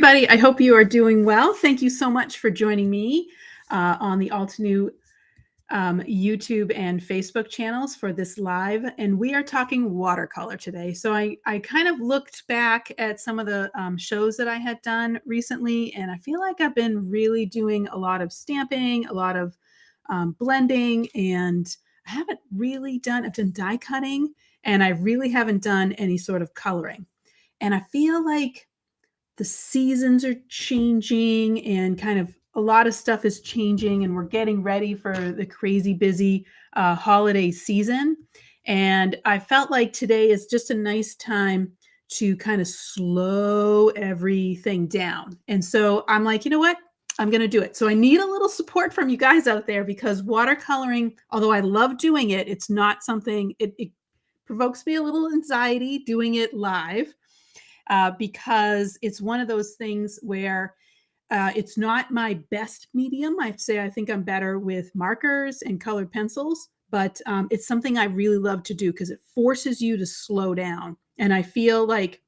everybody. I hope you are doing well. Thank you so much for joining me on the Altenew YouTube and Facebook channels for this live. And we are talking watercolor today. So I kind of looked back at some of the shows that I had done recently, and I feel like I've been really doing a lot of stamping, a lot of blending, and I haven't really I've done die cutting, and I really haven't done any sort of coloring. And I feel like the seasons are changing and kind of a lot of stuff is changing, and we're getting ready for the crazy busy holiday season. And I felt like today is just a nice time to kind of slow everything down. And so I'm like, you know what? I'm going to do it. So I need a little support from you guys out there, because watercoloring, although I love doing it, it's not something, it provokes me a little anxiety doing it live. Because it's one of those things where it's not my best medium. I'd say I think I'm better with markers and colored pencils, but it's something I really love to do because it forces you to slow down. And I feel like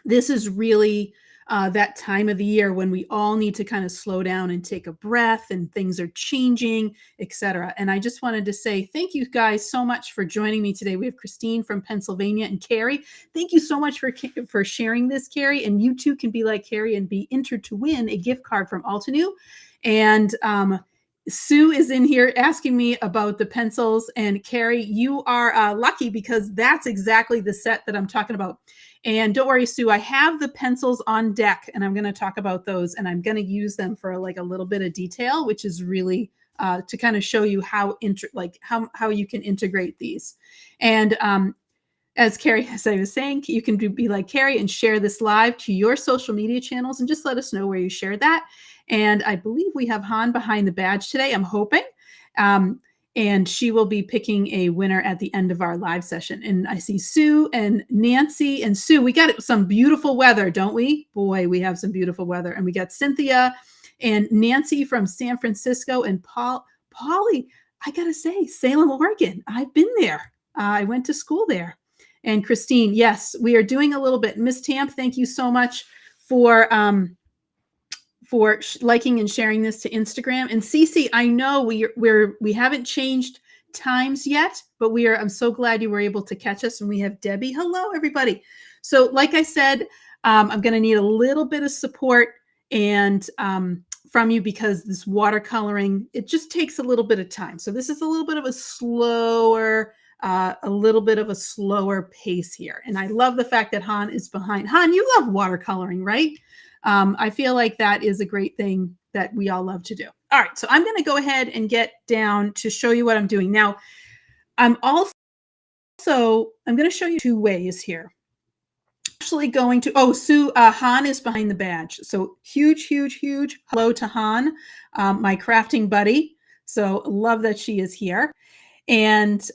this is really that time of the year when we all need to kind of slow down and take a breath, and things are changing, etc. And I just wanted to say thank you guys so much for joining me today. We have Christine from Pennsylvania and Carrie. Thank you so much for sharing this, Carrie. And you too can be like Carrie and be entered to win a gift card from Altenew. And Sue is in here asking me about the pencils. And Carrie, you are lucky, because that's exactly the set that I'm talking about. And don't worry, Sue, I have the pencils on deck, and I'm going to talk about those, and I'm going to use them for like a little bit of detail, which is really to kind of show you how you can integrate these. And as Carrie, as I was saying, you can be like Carrie and share this live to your social media channels, and just let us know where you shared that. And I believe we have Han behind the badge today, I'm hoping. And she will be picking a winner at the end of our live session. And I see Sue and Nancy. And Sue, we got some beautiful weather, don't we? Boy, we have some beautiful weather. And we got Cynthia and Nancy from San Francisco, and Polly, I got to say, Salem, Oregon. I've been there. I went to school there. And Christine, yes, we are doing a little bit. Miss Tamp, thank you so much for liking and sharing this to Instagram. And Cece, I know we haven't changed times yet, but I'm so glad you were able to catch us. And we have Debbie. Hello, everybody. So like I said, I'm going to need a little bit of support and from you, because this watercoloring, it just takes a little bit of time. So this is a little bit of a slower pace here. And I love the fact that Han is behind. Han, you love watercoloring, right? I feel like that is a great thing that we all love to do. All right, so I'm going to go ahead and get down to show you what I'm doing. Now, I'm going to show you two ways here. Actually going to, Sue, Han is behind the badge. So huge hello to Han, my crafting buddy. So love that she is here. And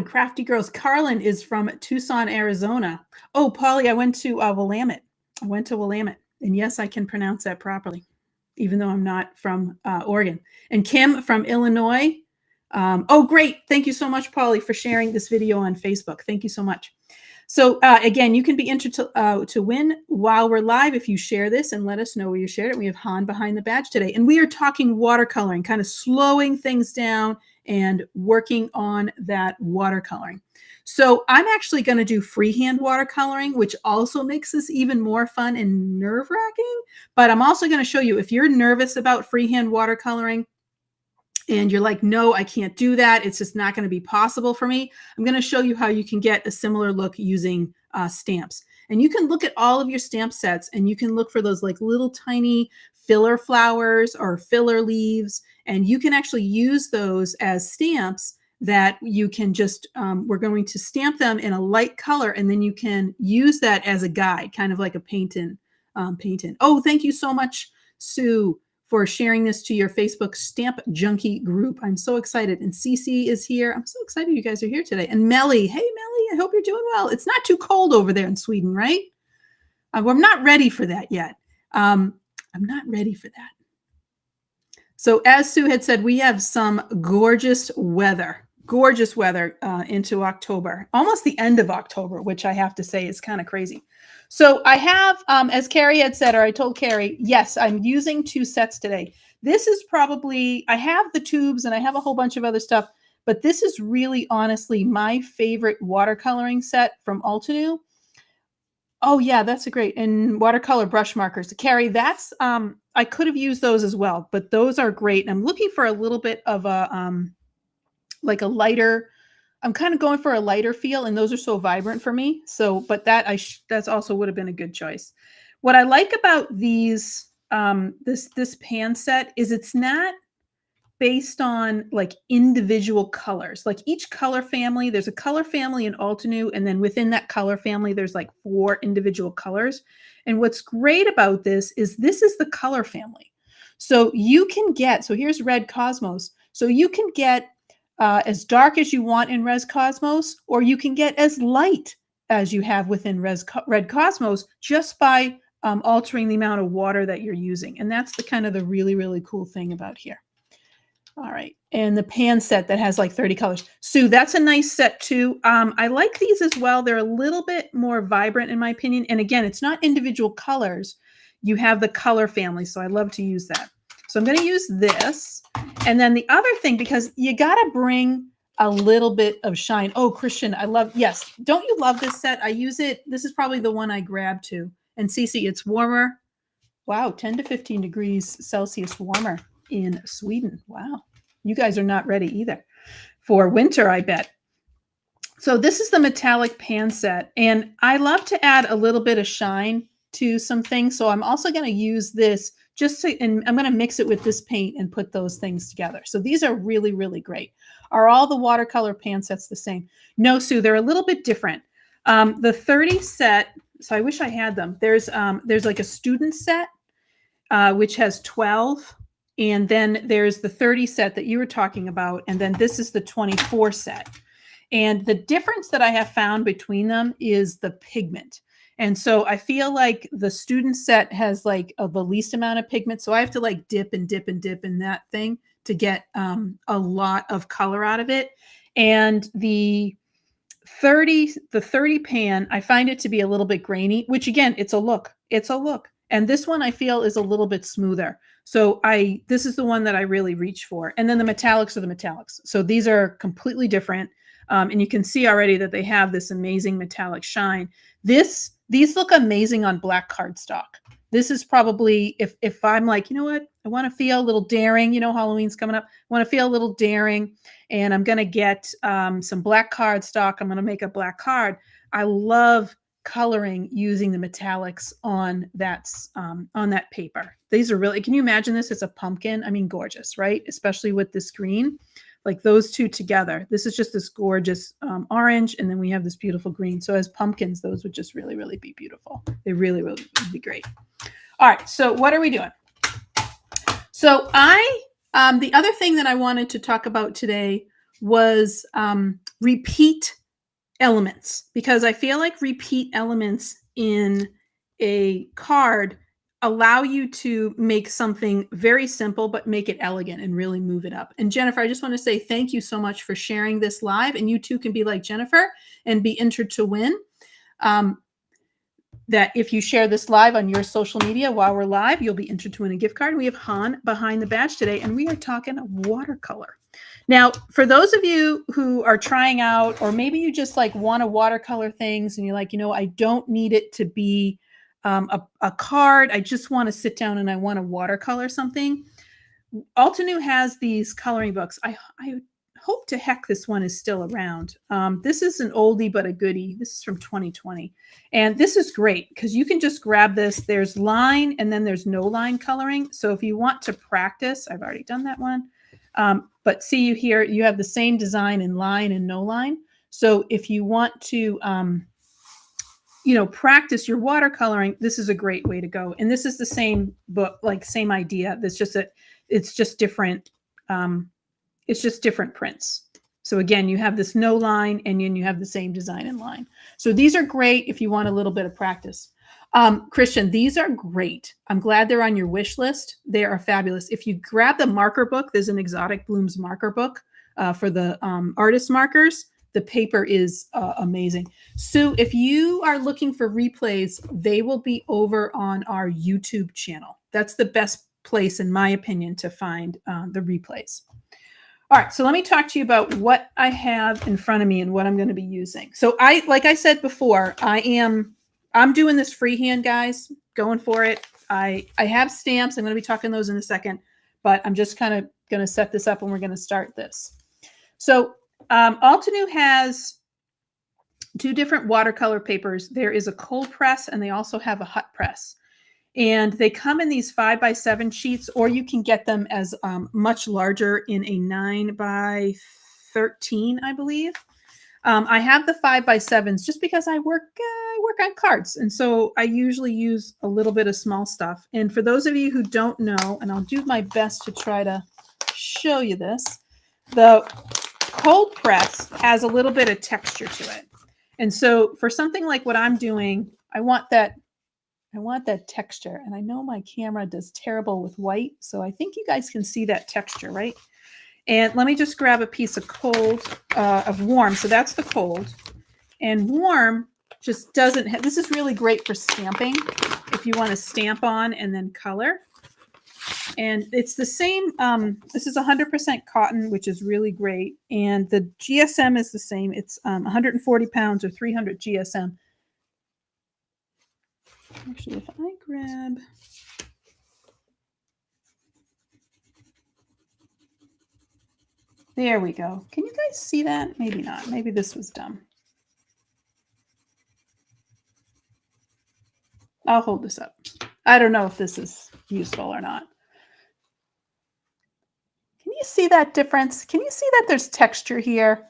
Crafty Girls, Carlin is from Tucson, Arizona. Oh, Polly, I went to Willamette. And yes, I can pronounce that properly, even though I'm not from Oregon. And Kim from Illinois. Great. Thank you so much, Polly, for sharing this video on Facebook. Thank you so much. So again, you can be entered to win while we're live if you share this and let us know where you shared it. We have Han behind the badge today. And we are talking watercoloring, kind of slowing things down and working on that watercoloring. So I'm actually going to do freehand watercoloring, which also makes this even more fun and nerve-wracking. But I'm also going to show you, if you're nervous about freehand watercoloring and you're like, no, I can't do that, it's just not going to be possible for me, I'm going to show you how you can get a similar look using stamps. And you can look at all of your stamp sets, and you can look for those like little tiny filler flowers or filler leaves, and you can actually use those as stamps that you can just, we're going to stamp them in a light color, and then you can use that as a guide, kind of like a paint-in. Oh, thank you so much, Sue, for sharing this to your Facebook Stamp Junkie group. I'm so excited. And Cece is here. I'm so excited you guys are here today. And Melly, hey, Melly, I hope you're doing well. It's not too cold over there in Sweden, right? I'm not ready for that yet. I'm not ready for that. So as Sue had said, we have some gorgeous weather. gorgeous weather into October, almost the end of October, which I have to say is kind of crazy. So I have, as Carrie had said, or I told Carrie, yes, I'm using 2 sets today. This is probably, I have the tubes and I have a whole bunch of other stuff, but this is really honestly my favorite watercoloring set from Altenew. Oh yeah, that's a great, and watercolor brush markers. Carrie, that's I could have used those as well, but those are great. I'm looking for a little bit of a like a lighter, I'm kind of going for a lighter feel, and those are so vibrant for me. So, but that's also would have been a good choice. What I like about these this pan set is it's not based on like individual colors. Like each color family, there's a color family in Altenew, and then within that color family, there's like 4 individual colors. And what's great about this is the color family. So you can get, so here's Red Cosmos. So you can get as dark as you want in Red Cosmos, or you can get as light as you have within Red Cosmos just by altering the amount of water that you're using. And that's the kind of the really, really cool thing about here. All right. And the pan set that has like 30 colors. Sue, that's a nice set too. I like these as well. They're a little bit more vibrant in my opinion. And again, it's not individual colors. You have the color family. So I love to use that. So I'm going to use this. And then the other thing, because you got to bring a little bit of shine. Oh, Christian, I love, yes. Don't you love this set? I use it. This is probably the one I grabbed too. And Cece, it's warmer. Wow. 10 to 15 degrees Celsius warmer in Sweden. Wow. You guys are not ready either for winter, I bet. So this is the metallic pan set, and I love to add a little bit of shine to some things. So I'm also going to use this just to, and I'm going to mix it with this paint and put those things together. So these are really, really great. Are all the watercolor pan sets the same? No, Sue, they're a little bit different. The 30 set, so I wish I had them. There's like a student set, which has 12. And then there's the 30 set that you were talking about. And then this is the 24 set. And the difference that I have found between them is the pigment. And so I feel like the student set has like the least amount of pigment. So I have to like dip and dip and dip in that thing to get a lot of color out of it. And the 30 pan, I find it to be a little bit grainy, which again, it's a look. It's a look. And this one I feel is a little bit smoother. So this is the one that I really reach for. And then the metallics are the metallics. So these are completely different. And you can see already that they have this amazing metallic shine. These look amazing on black cardstock. This is probably, if I'm like, you know what, I want to feel a little daring, Halloween's coming up. I want to feel a little daring, and I'm going to get some black cardstock. I'm going to make a black card. I love coloring using the metallics on that paper. These are really, can you imagine this as a pumpkin? I mean, gorgeous, right? Especially with this green, like those two together. This is just this gorgeous orange, and then we have this beautiful green. So as pumpkins, those would just really, really be beautiful. They really, really would be great. All right, so what are we doing? So the other thing that I wanted to talk about today was repeat elements, because I feel like repeat elements in a card allow you to make something very simple, but make it elegant and really move it up. And Jennifer, I just want to say thank you so much for sharing this live. And you too can be like Jennifer and be entered to win. That if you share this live on your social media while we're live, you'll be entered to win a gift card. We have Han behind the badge today, and we are talking watercolor. Now, for those of you who are trying out, or maybe you just like want to watercolor things and you're like, I don't need it to be a card. I just want to sit down and I want to watercolor something. Altenew has these coloring books. I hope to heck this one is still around. This is an oldie but a goodie. This is from 2020. And this is great because you can just grab this. There's line and then there's no line coloring. So if you want to practice, I've already done that one. But see you here, you have the same design in line and no line. So if you want to, practice your watercoloring, this is a great way to go. And this is the same book, like same idea. It's just different. It's just different prints. So again, you have this no line and then you have the same design in line. So these are great if you want a little bit of practice. Christian, these are great. I'm glad they're on your wish list. They are fabulous. If you grab the marker book, there's an Exotic Blooms marker book. for the artist markers. The paper is amazing. Sue, if you are looking for replays, they will be over on our YouTube channel. That's the best place, in my opinion, to find the replays. All right, so let me talk to you about what I have in front of me and what I'm going to be using. So like I said before, I'm doing this freehand, guys, going for it. I have stamps. I'm going to be talking those in a second, but I'm just kind of going to set this up and we're going to start this. So Altenew has two different watercolor papers. There is a cold press and they also have a hot press. And they come in these 5x7 sheets, or you can get them as much larger in a 9x13, I believe. I have the 5x7s just because I work on cards. And so I usually use a little bit of small stuff. And for those of you who don't know, and I'll do my best to try to show you this, the cold press has a little bit of texture to it. And so for something like what I'm doing, I want that texture. And I know my camera does terrible with white, so I think you guys can see that texture, right? And let me just grab a piece of warm. So that's the cold. And warm just doesn't have, this is really great for stamping if you want to stamp on and then color. And it's the same, this is 100% cotton, which is really great. And the GSM is the same. It's 140 pounds or 300 GSM. Actually, if I grab, there we go. Can you guys see that? Maybe not. Maybe this was dumb. I'll hold this up. I don't know if this is useful or not. Can you see that difference? Can you see that there's texture here?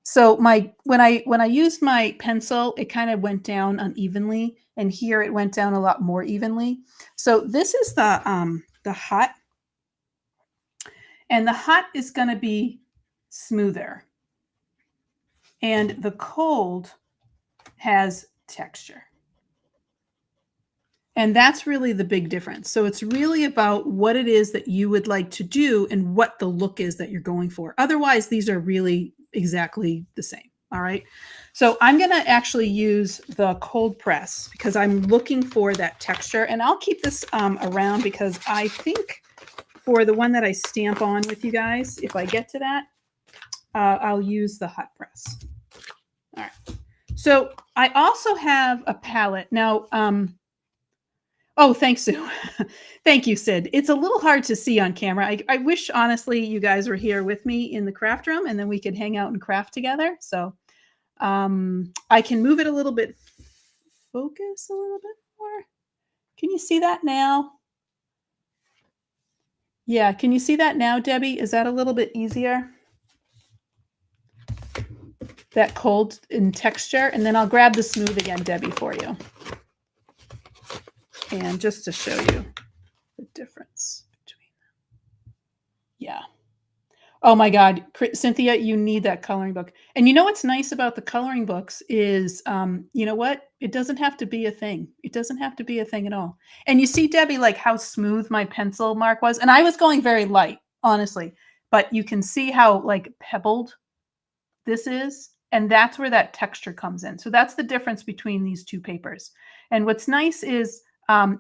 So when I used my pencil, it kind of went down unevenly, and here it went down a lot more evenly. So this is the hot, and the hot is going to be smoother, and the cold has texture. And that's really the big difference. So it's really about what it is that you would like to do and what the look is that you're going for. Otherwise, these are really exactly the same. All right. So I'm going to actually use the cold press because I'm looking for that texture. And I'll keep this around because I think for the one that I stamp on with you guys, if I get to that, I'll use the hot press. All right. So I also have a palette. Now, oh, thanks, Sue. Thank you, Sid. It's a little hard to see on camera. I wish, honestly, you guys were here with me in the craft room and then we could hang out and craft together. So I can move it a little bit, focus a little bit more. Can you see that now? Yeah, can you see that now, Debbie? Is that a little bit easier? That cold in texture. And then I'll grab the smooth again, Debbie, for you. And just to show you the difference between them. Yeah. Oh my God, Cynthia, you need that coloring book. And you know what's nice about the coloring books is, you know what? It doesn't have to be a thing. It doesn't have to be a thing at all. And you see, Debbie, like how smooth my pencil mark was. And I was going very light, honestly. But you can see how like pebbled this is. And that's where that texture comes in. So that's the difference between these two papers. And what's nice is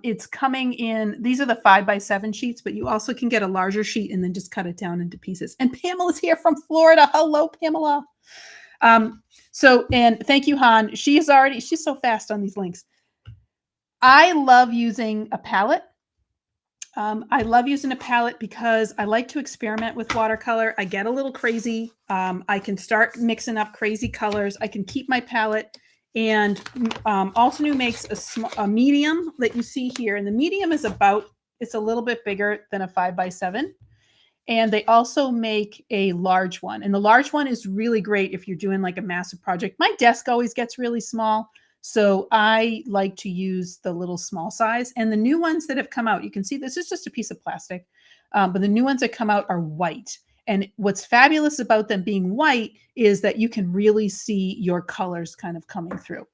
it's coming in, these are the 5x7 sheets, but you also can get a larger sheet and then just cut it down into pieces. And Pamela's here from Florida. Hello, Pamela. And thank you, Han. She's so fast on these links. I love using a palette. I love using a palette because I like to experiment with watercolor. I get a little crazy. I can start mixing up crazy colors. I can keep my palette. And Altenew makes a medium that you see here. And the medium is it's a little bit bigger than a 5x7. And they also make a large one. And the large one is really great if you're doing like a massive project. My desk always gets really small. So I like to use the little small size. And the new ones that have come out, you can see this is just a piece of plastic. But the new ones that come out are white. And what's fabulous about them being white is that you can really see your colors kind of coming through.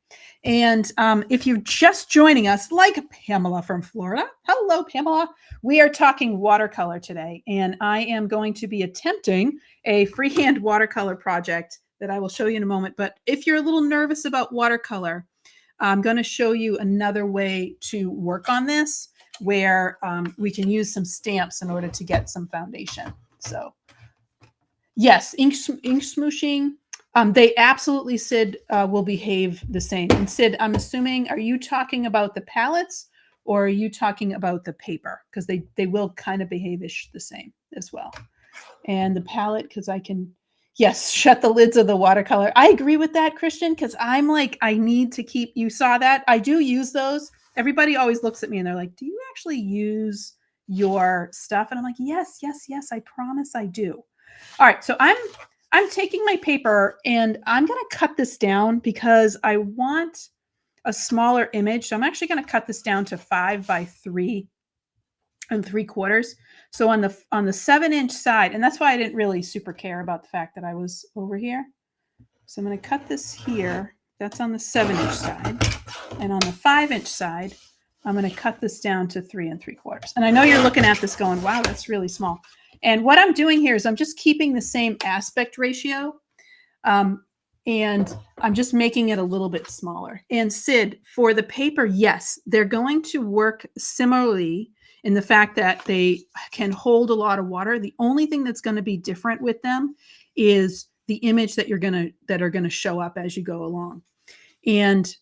And if you're just joining us, like Pamela from Florida, hello, Pamela. We are talking watercolor today, and I am going to be attempting a freehand watercolor project that I will show you in a moment. But if you're a little nervous about watercolor, I'm going to show you another way to work on this where we can use some stamps in order to get some foundation. So yes, ink smooshing. They absolutely, Sid, will behave the same. And Sid, I'm assuming, are you talking about the palettes or are you talking about the paper? Because they will kind of behave-ish the same as well. And the palette, because I can, yes, shut the lids of the watercolor. I agree with that, Christian, because I'm like, I need to keep, you saw that? I do use those. Everybody always looks at me and they're like, do you actually use your stuff? And I'm like, yes, yes, yes, I promise I do. All right, so I'm taking my paper and I'm going to cut this down because I want a smaller image. So I'm actually going to cut this down to 5 by 3 3/4. So on the 7-inch side, and that's why I didn't really super care about the fact that I was over here. So I'm going to cut this here. That's on the 7-inch side. And on the 5-inch side, I'm going to cut this down to 3 3/4. And I know you're looking at this going, wow, that's really small. And what I'm doing here is I'm just keeping the same aspect ratio. And I'm just making it a little bit smaller. And Sid, for the paper, yes, they're going to work similarly in the fact that they can hold a lot of water. The only thing that's going to be different with them is the image that are going to show up as you go along. And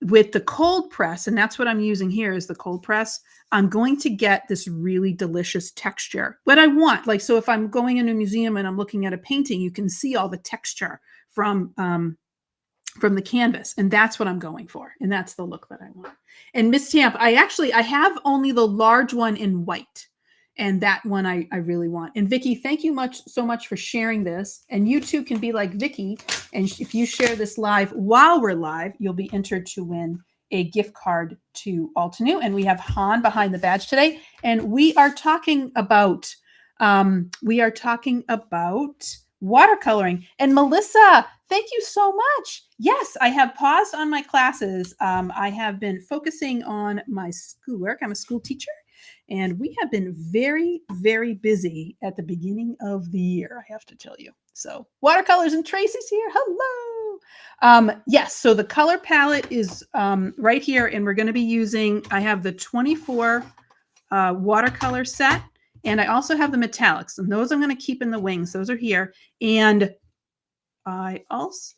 with the cold press, and that's what I'm using here is the cold press, I'm going to get this really delicious texture. What I want, like, so if I'm going in a museum and I'm looking at a painting, you can see all the texture from the canvas, and that's what I'm going for, and that's the look that I want. And Miss Tamp, I have only the large one in white, and that one I really want. And Vicki, thank you so much for sharing this. And you too can be like Vicki, and if you share this live while we're live, you'll be entered to win a gift card to Altenew. And we have Han behind the badge today, and we are talking about watercoloring. And Melissa, thank you so much. Yes, I have paused on my classes. I have been focusing on my schoolwork. I'm a school teacher. And we have been very, very busy at the beginning of the year, I have to tell you. So watercolors, and Tracy's here. Hello. Yes, so the color palette is right here, and we're going to be using, I have the 24 watercolor set, and I also have the metallics, and those I'm going to keep in the wings. Those are here. And I also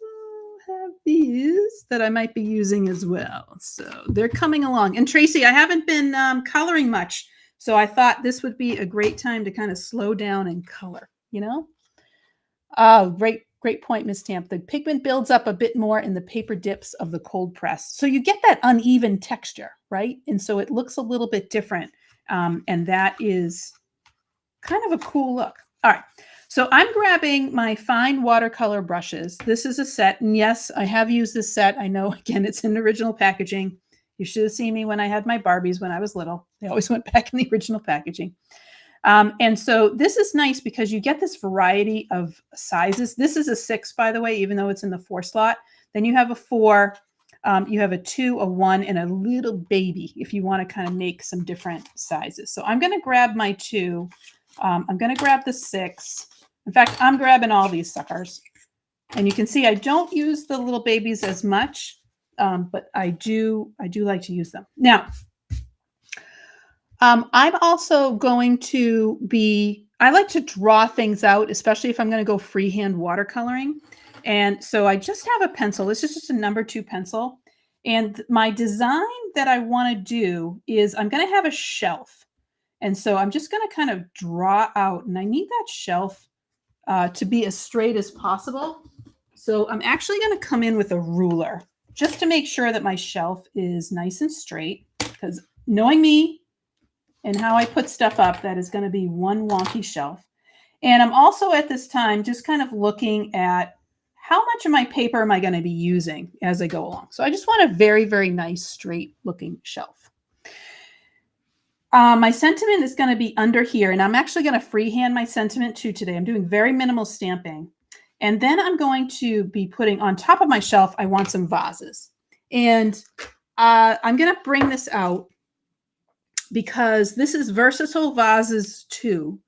have these that I might be using as well. So they're coming along. And Tracy, I haven't been coloring much. So I thought this would be a great time to kind of slow down and color, you know? Oh, great point, Miss Tamp. The pigment builds up a bit more in the paper dips of the cold press. So you get that uneven texture, right? And so it looks a little bit different. And that is kind of a cool look. All right. So I'm grabbing my fine watercolor brushes. This is a set. And yes, I have used this set. I know, again, it's in the original packaging. You should have seen me when I had my Barbies when I was little. They always went back in the original packaging. And so this is nice because you get this variety of sizes. This is a 6, by the way, even though it's in the 4 slot. Then you have a 4, you have a 2, a 1, and a little baby if you want to kind of make some different sizes. So I'm going to grab my 2. I'm going to grab the 6. In fact, I'm grabbing all these suckers. And you can see I don't use the little babies as much, but I do like to use them. Now, I'm also going to I like to draw things out, especially if I'm going to go freehand watercoloring. And so I just have a pencil. This is just a number 2 pencil. And my design that I want to do is I'm going to have a shelf. And so I'm just going to kind of draw out, and I need that shelf to be as straight as possible. So I'm actually going to come in with a ruler just to make sure that my shelf is nice and straight, because knowing me and how I put stuff up, that is going to be one wonky shelf. And I'm also at this time just kind of looking at how much of my paper am I going to be using as I go along. So I just want a very, very nice straight looking shelf. My sentiment is going to be under here, and I'm actually going to freehand my sentiment too today. I'm doing very minimal stamping. And then I'm going to be putting on top of my shelf, I want some vases. And I'm going to bring this out because this is Versatile Vases 2.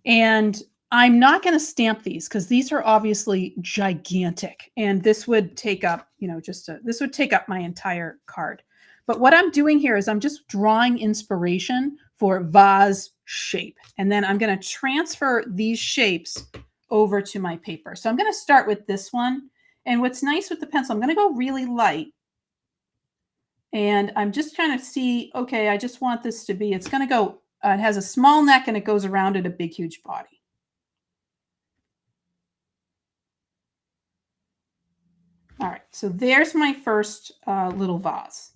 And I'm not going to stamp these because these are obviously gigantic. And this would take up, this would take up my entire card. But what I'm doing here is I'm just drawing inspiration for vase shape. And then I'm going to transfer these shapes over to my paper. So I'm going to start with this one. And what's nice with the pencil, I'm going to go really light. And I'm just trying to see, okay, I just want this to be, it's going to go, it has a small neck and it goes around it a big, huge body. All right, so there's my first little vase.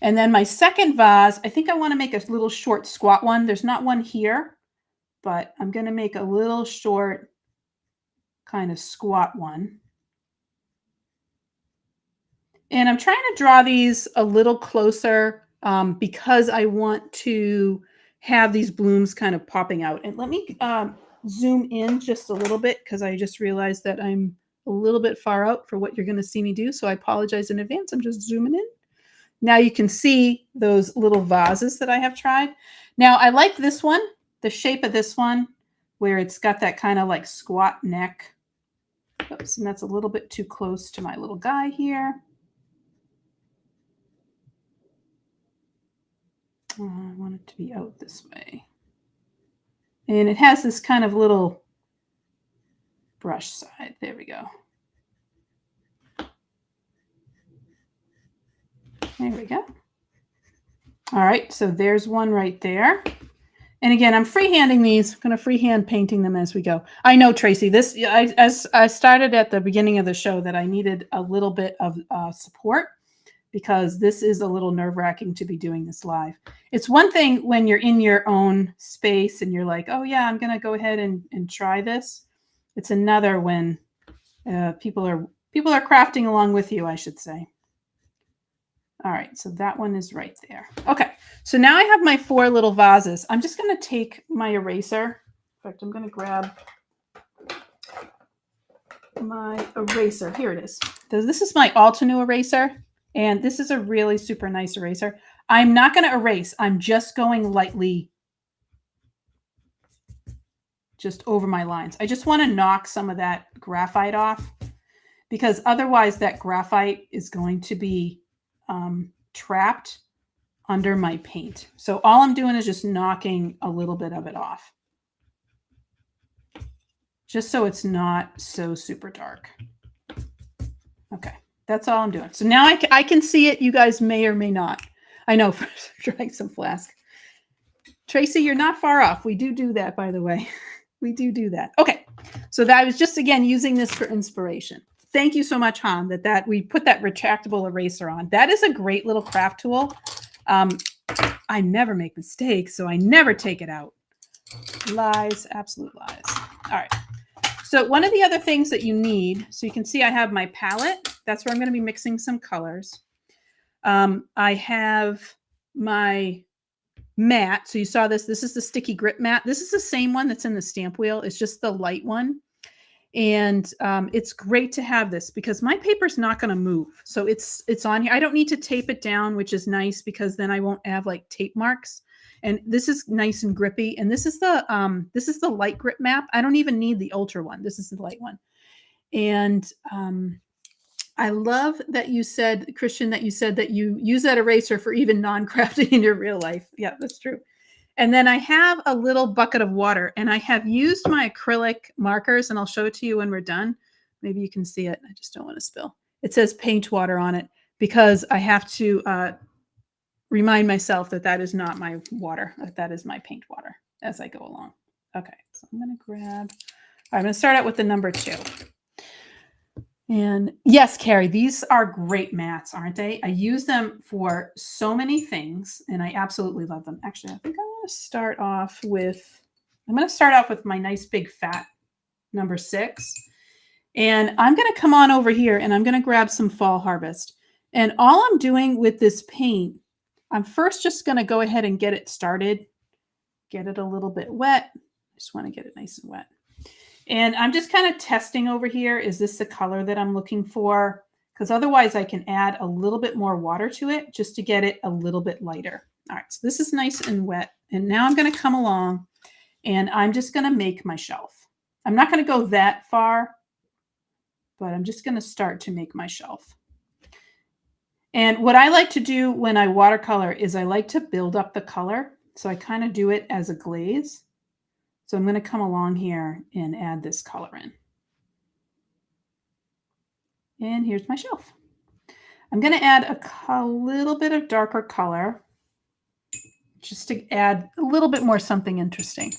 And then my second vase, I think I want to make a little short squat one. There's not one here, but I'm going to make a little short kind of squat one. And I'm trying to draw these a little closer because I want to have these blooms kind of popping out. And let me zoom in just a little bit because I just realized that I'm a little bit far out for what you're going to see me do. So I apologize in advance. I'm just zooming in. Now you can see those little vases that I have tried. Now I like this one, the shape of this one, where it's got that kind of like squat neck. Oops, and that's a little bit too close to my little guy here. I want it to be out this way. And it has this kind of little brush side. There we go. There we go. All right, so there's one right there. And again, I'm freehanding these. I'm going to freehand painting them as we go. I know, Tracy, this as I started at the beginning of the show that I needed a little bit of support because this is a little nerve-wracking to be doing this live. It's one thing when you're in your own space and you're like, oh yeah, I'm going to go ahead and try this. It's another when people are crafting along with you, I should say. All right, so that one is right there. Okay, so now I have my 4 little vases. I'm just going to take my eraser. In fact, I'm going to grab my eraser. Here it is. So this is my Altenew eraser, and this is a really super nice eraser. I'm not going to erase. I'm just going lightly just over my lines. I just want to knock some of that graphite off because otherwise that graphite is going to be trapped under my paint. So all I'm doing is just knocking a little bit of it off. Just so it's not so super dark. Okay, that's all I'm doing. So now I can see it. You guys may or may not. I know, drawing some flask. Tracy, you're not far off. We do that, by the way. We do that. Okay, so that was just, again, using this for inspiration. Thank you so much, Han, that we put that retractable eraser on. That is a great little craft tool. I never make mistakes, so I never take it out. Lies, absolute lies. All right. So one of the other things that you need, so you can see I have my palette. That's where I'm going to be mixing some colors. I have my mat. So you saw this. This is the sticky grip mat. This is the same one that's in the stamp wheel. It's just the light one. And it's great to have this because my paper's not going to move. So it's on here. I don't need to tape it down, which is nice because then I won't have like tape marks. And this is nice and grippy. And this is the light grip map. I don't even need the ultra one. This is the light one. And I love that you said, Christian, that you use that eraser for even non-crafting in your real life. Yeah, that's true. And then I have a little bucket of water, and I have used my acrylic markers, and I'll show it to you when we're done. Maybe you can see it. I just don't want to spill. It says paint water on it because I have to remind myself that that is not my water. That is my paint water as I go along. Okay, so I'm going to grab, I'm going to start out with the number 2. And yes, Carrie, these are great mats, aren't they? I use them for so many things, and I absolutely love them. Actually, I think I'm going to start off with my nice big fat number 6. And I'm going to come on over here, and I'm going to grab some Fall Harvest. And all I'm doing with this paint, I'm first just going to go ahead and get it started, get it a little bit wet. I just want to get it nice and wet. And I'm just kind of testing over here. Is this the color that I'm looking for? Because otherwise I can add a little bit more water to it just to get it a little bit lighter. All right, so this is nice and wet. And now I'm going to come along and I'm just going to make my shelf. I'm not going to go that far, but I'm just going to start to make my shelf. And what I like to do when I watercolor is I like to build up the color. So I kind of do it as a glaze. So I'm going to come along here and add this color in. And here's my shelf. I'm going to add a little bit of darker color just to add a little bit more something interesting.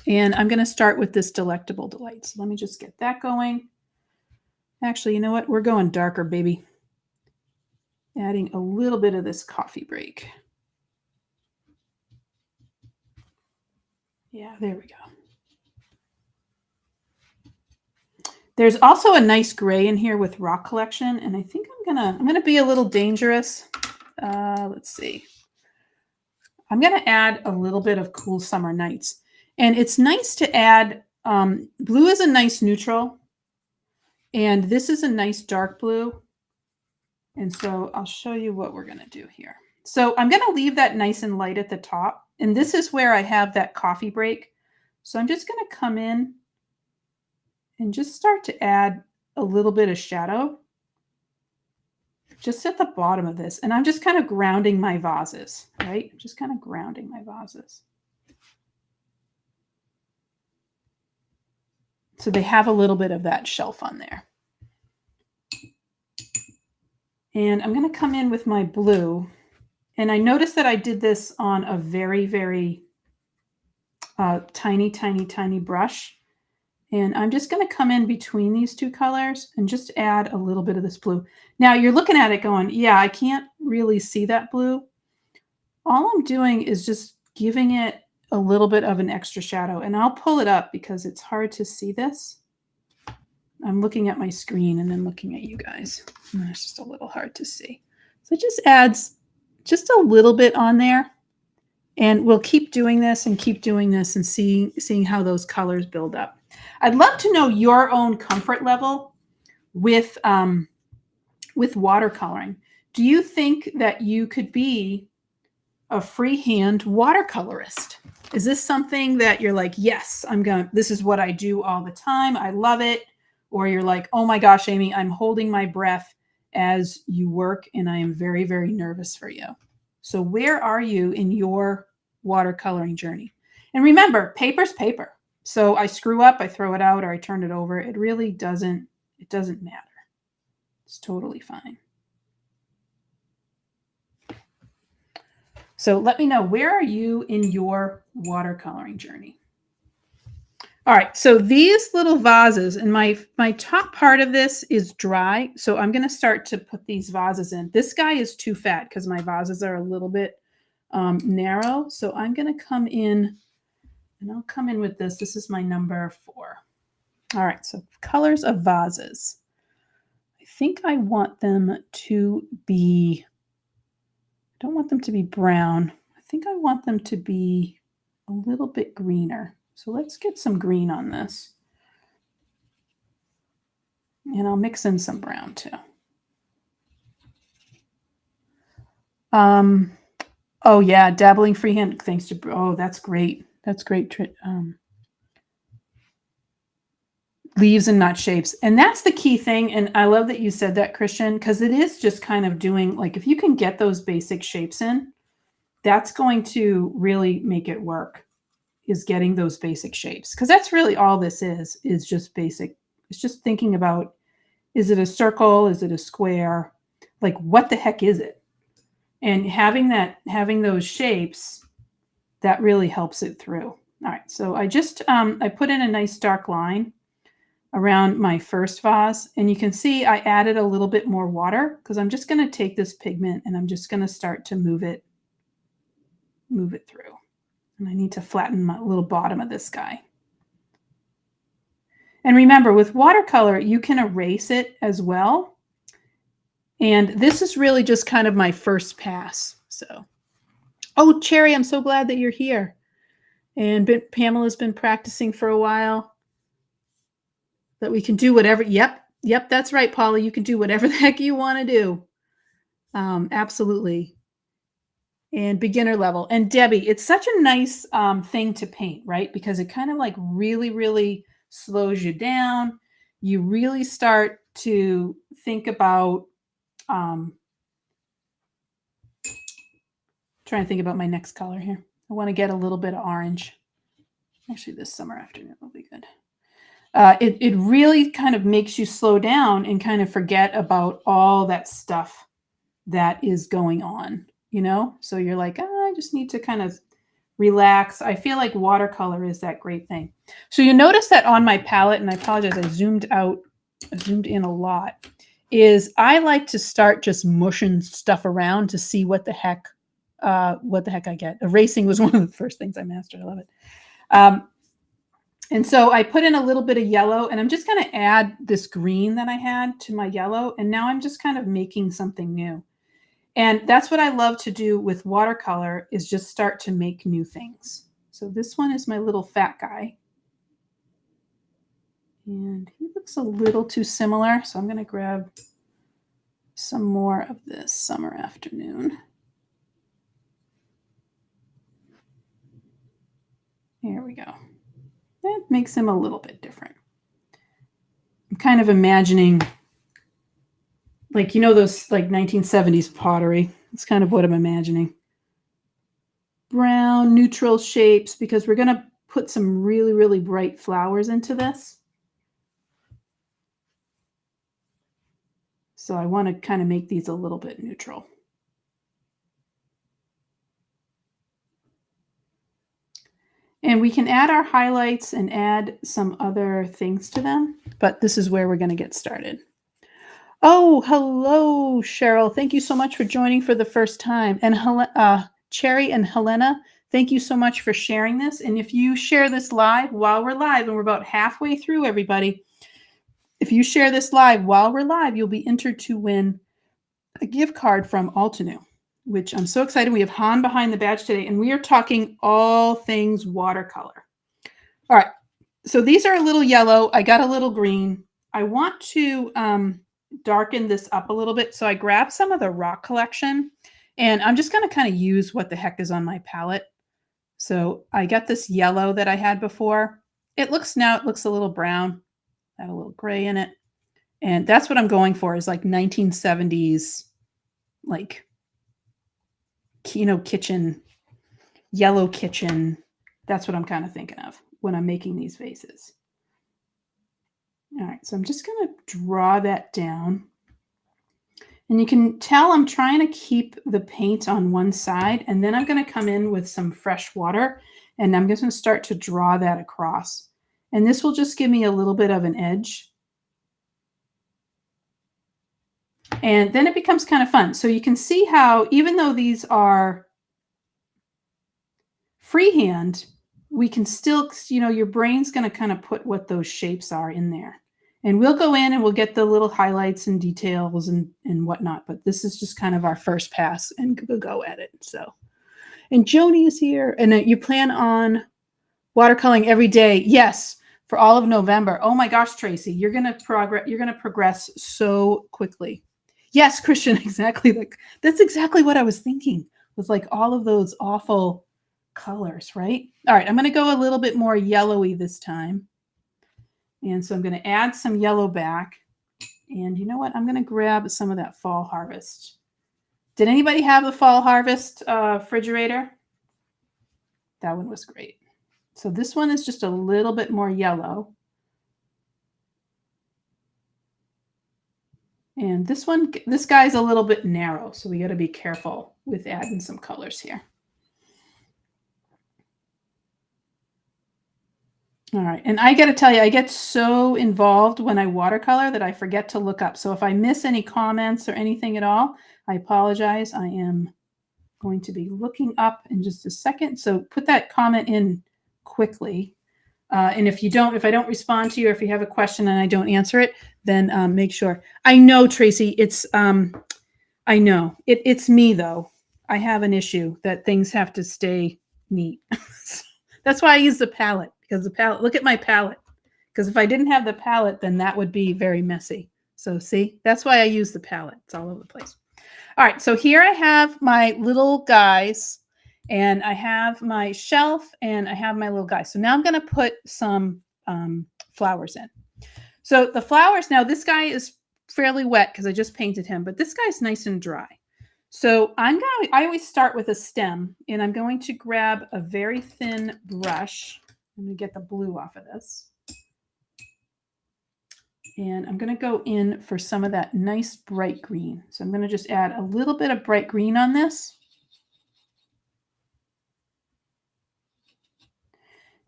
And I'm going to start with this Delectable Delight. So let me just get that going. Actually, you know what? We're going darker, baby. Adding a little bit of this coffee break. Yeah, there we go. There's also a nice gray in here with Rock Collection, and I think I'm gonna be a little dangerous. Let's see. I'm gonna add a little bit of Cool Summer Nights, and it's nice to add. Blue is a nice neutral, and this is a nice dark blue. And so I'll show you what we're gonna do here. So I'm gonna leave that nice and light at the top, and this is where I have that coffee break. So I'm just gonna come in and just start to add a little bit of shadow just at the bottom of this. And I'm just kind of grounding my vases, right? Just kind of grounding my vases. So they have a little bit of that shelf on there. And I'm going to come in with my blue. And I noticed that I did this on a very, very tiny, tiny, tiny brush. And I'm just going to come in between these two colors and just add a little bit of this blue. Now you're looking at it going, yeah, I can't really see that blue. All I'm doing is just giving it a little bit of an extra shadow. And I'll pull it up because it's hard to see this. I'm looking at my screen and then looking at you guys. And it's just a little hard to see. So it just adds just a little bit on there. And we'll keep doing this and seeing how those colors build up. I'd love to know your own comfort level with watercoloring. Do you think that you could be a freehand watercolorist? Is this something that you're like, yes, this is what I do all the time. I love it. Or you're like, oh my gosh, Amy, I'm holding my breath as you work and I am very, very nervous for you. So where are you in your watercoloring journey? And remember, paper's paper. So I screw up, I throw it out, or I turn it over. It really doesn't matter. It's totally fine. So let me know, where are you in your watercoloring journey? All right, so these little vases, and my top part of this is dry. So I'm going to start to put these vases in. This guy is too fat because my vases are a little bit narrow. So I'm going to come in, and I'll come in with this. This is my number 4. All right, so colors of vases. I think I want them to be, I don't want them to be brown. I think I want them to be a little bit greener. So let's get some green on this. And I'll mix in some brown too. Oh yeah, dabbling freehand, thanks to, oh, that's great. That's great. Leaves and not shapes. And that's the key thing. And I love that you said that, Christian, because it is just kind of doing, like, if you can get those basic shapes in, that's going to really make it work, is getting those basic shapes. Because that's really all this is just basic. It's just thinking about, is it a circle? Is it a square? Like, what the heck is it? And having those shapes, that really helps it through. All right, so I just, I put in a nice dark line around my first vase, and you can see I added a little bit more water because I'm just going to take this pigment and I'm just going to start to move it through. And I need to flatten my little bottom of this guy. And remember, with watercolor, you can erase it as well. And this is really just kind of my first pass. So, oh, Cherry, I'm so glad that you're here. And Pamela's been practicing for a while. That we can do whatever. Yep, that's right, Paula. You can do whatever the heck you want to do. Absolutely. And beginner level. And Debbie, it's such a nice thing to paint, right? Because it kind of like really, really slows you down. You really start to think about, trying to think about my next color here. I want to get a little bit of orange. Actually, this summer afternoon will be good. It really kind of makes you slow down and kind of forget about all that stuff that is going on, you know? So you're like, I just need to kind of relax. I feel like watercolor is that great thing. So you notice that on my palette, and I apologize, I zoomed in a lot, is I like to start just mushing stuff around to see what the heck I get. Erasing was one of the first things I mastered. I love it. And so I put in a little bit of yellow, and I'm just going to add this green that I had to my yellow. And now I'm just kind of making something new. And that's what I love to do with watercolor, is just start to make new things. So this one is my little fat guy. And he looks a little too similar. So I'm going to grab some more of this summer afternoon. Here we go. That makes him a little bit different. I'm kind of imagining, like, you know, those like 1970s pottery. That's kind of what I'm imagining. Brown, neutral shapes, because we're going to put some really, really bright flowers into this. So I want to kind of make these a little bit neutral. And we can add our highlights and add some other things to them, but this is where we're going to get started. Oh, hello, Cheryl. Thank you so much for joining for the first time. And Cherry and Helena, thank you so much for sharing this. And if you share this live while we're live, and we're about halfway through, everybody, if you share this live while we're live, you'll be entered to win a gift card from Altenew, which I'm so excited. We have Han behind the badge today, and we are talking all things watercolor. All right, so these are a little yellow. I got a little green. I want to darken this up a little bit. So I grabbed some of the rock collection, and I'm just going to kind of use what the heck is on my palette. So I got this yellow that I had before. It looks a little brown, had a little gray in it. And that's what I'm going for, is like 1970s, like, you know, kitchen, yellow kitchen. That's what I'm kind of thinking of when I'm making these vases. All right, so I'm just going to draw that down. And you can tell I'm trying to keep the paint on one side, and then I'm going to come in with some fresh water, and I'm just going to start to draw that across. And this will just give me a little bit of an edge. And then it becomes kind of fun. So you can see how, even though these are freehand, we can still, you know, your brain's going to kind of put what those shapes are in there. And we'll go in and we'll get the little highlights and details and whatnot. But this is just kind of our first pass and go at it. So, and Joni is here. And you plan on watercoloring every day? Yes, for all of November. Oh my gosh, Tracy, you're going to progress. You're going to progress so quickly. Yes, Christian, exactly. Like, that's exactly what I was thinking, was like all of those awful colors, right? All right, I'm going to go a little bit more yellowy this time. And so I'm going to add some yellow back. And you know what? I'm going to grab some of that fall harvest. Did anybody have the fall harvest refrigerator? That one was great. So this one is just a little bit more yellow. And this guy's a little bit narrow, so we got to be careful with adding some colors here. All right, and I got to tell you, I get so involved when I watercolor that I forget to look up. So if I miss any comments or anything at all, I apologize. I am going to be looking up in just a second. So put that comment in quickly. And if I don't respond to you, or if you have a question and I don't answer it, then make sure. I know, Tracy, I know it's me though. I have an issue that things have to stay neat. That's why I use the palette, because the palette, look at my palette. Because if I didn't have the palette, then that would be very messy. So see, that's why I use the palette. It's all over the place. All right, so here I have my little guys, and I have my shelf, and I have my little guys. So now I'm going to put some flowers in. So the flowers, now this guy is fairly wet because I just painted him, but this guy's nice and dry. So I always start with a stem, and I'm going to grab a very thin brush. I'm going to get the blue off of this. And I'm going to go in for some of that nice bright green. So I'm going to just add a little bit of bright green on this.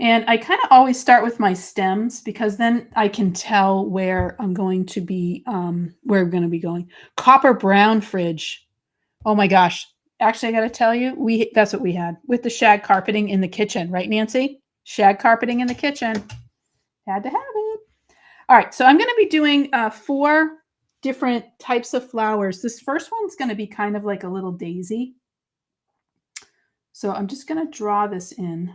And I kind of always start with my stems because then I can tell where I'm going to be, going. Copper brown fridge. Oh my gosh. Actually, I got to tell you, that's what we had with the shag carpeting in the kitchen, right, Nancy? Shag carpeting in the kitchen. Had to have it. All right, so I'm going to be doing 4 different types of flowers. This first one's going to be kind of like a little daisy. So I'm just going to draw this in.